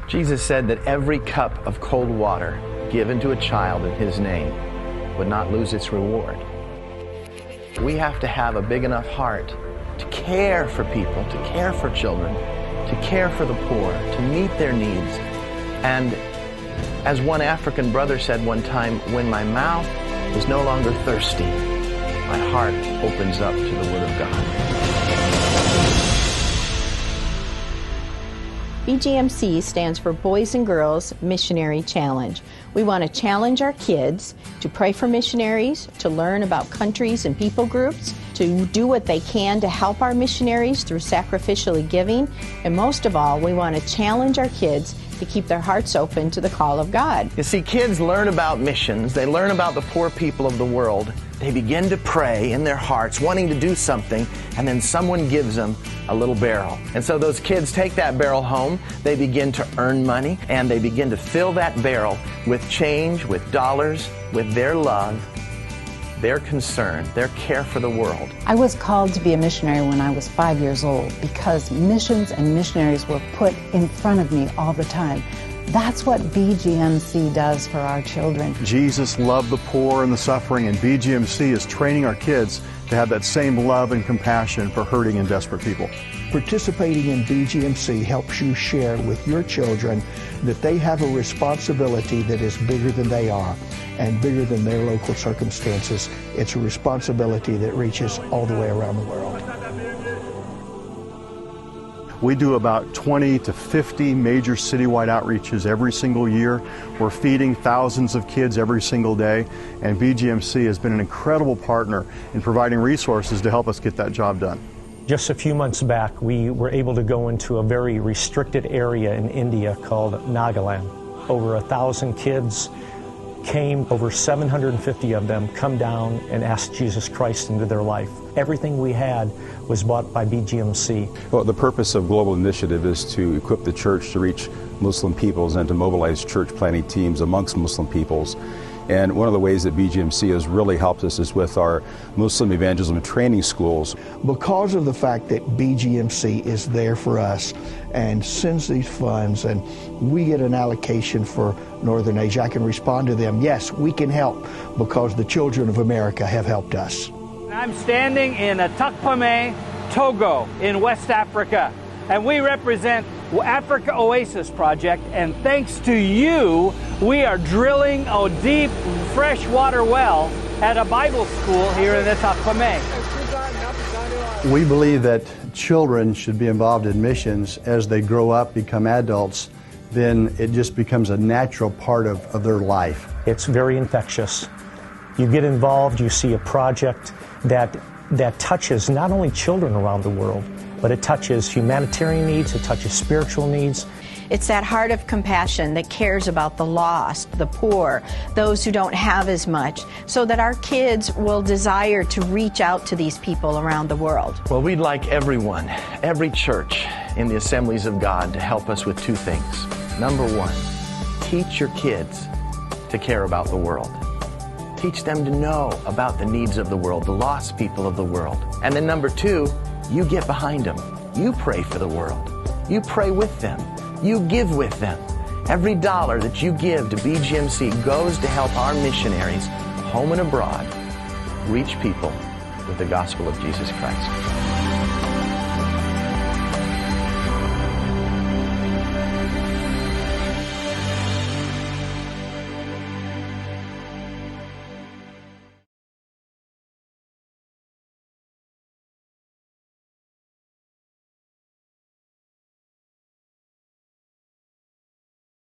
Jesus said that every cup of cold water given to a child in His name would not lose its reward. We have to have a big enough heart to care for people, to care for children, to care for the poor, to meet their needs. And as one African brother said one time, when my mouth is no longer thirsty, my heart opens up to the Word of God. BGMC stands for Boys and Girls Missionary Challenge. We want to challenge our kids to pray for missionaries, to learn about countries and people groups, to do what they can to help our missionaries through sacrificially giving, and most of all, we want to challenge our kids to keep their hearts open to the call of God. You see, kids learn about missions, they learn about the poor people of the world, they begin to pray in their hearts, wanting to do something, and then someone gives them a little barrel. And so those kids take that barrel home, they begin to earn money, and they begin to fill that barrel with change, with dollars, with their love, their concern, their care for the world. I was called to be a missionary when I was 5 years old because missions and missionaries were put in front of me all the time. That's what BGMC does for our children. Jesus loved the poor and the suffering, and BGMC is training our kids to have that same love and compassion for hurting and desperate people. Participating in BGMC helps you share with your children that they have a responsibility that is bigger than they are and bigger than their local circumstances. It's a responsibility that reaches all the way around the world. We do about 20 to 50 major citywide outreaches every single year. We're feeding thousands of kids every single day, and BGMC has been an incredible partner in providing resources to help us get that job done. Just a few months back, we were able to go into a very restricted area in India called Nagaland. Over 1,000 kids came, over 750 of them come down and asked Jesus Christ into their life. Everything we had was bought by BGMC. Well, the purpose of Global Initiative is to equip the church to reach Muslim peoples and to mobilize church planting teams amongst Muslim peoples. And one of the ways that BGMC has really helped us is with our Muslim evangelism training schools. Because of the fact that BGMC is there for us and sends these funds, and we get an allocation for Northern Asia, I can respond to them, yes, we can help because the children of America have helped us. I'm standing in Atakpame, Togo, in West Africa, and we represent Africa Oasis Project, and thanks to you, we are drilling a deep freshwater well at a Bible school here in Atakpame. We believe that children should be involved in missions as they grow up, become adults, then it just becomes a natural part of their life. It's very infectious. You get involved, you see a project that touches not only children around the world, but it touches humanitarian needs, it touches spiritual needs. It's that heart of compassion that cares about the lost, the poor, those who don't have as much, so that our kids will desire to reach out to these people around the world. Well, we'd like everyone, every church in the Assemblies of God to help us with two things. Number one, teach your kids to care about the world. Teach them to know about the needs of the world, the lost people of the world. And then number two, you get behind them. You pray for the world. You pray with them. You give with them. Every dollar that you give to BGMC goes to help our missionaries, home and abroad, reach people with the gospel of Jesus Christ.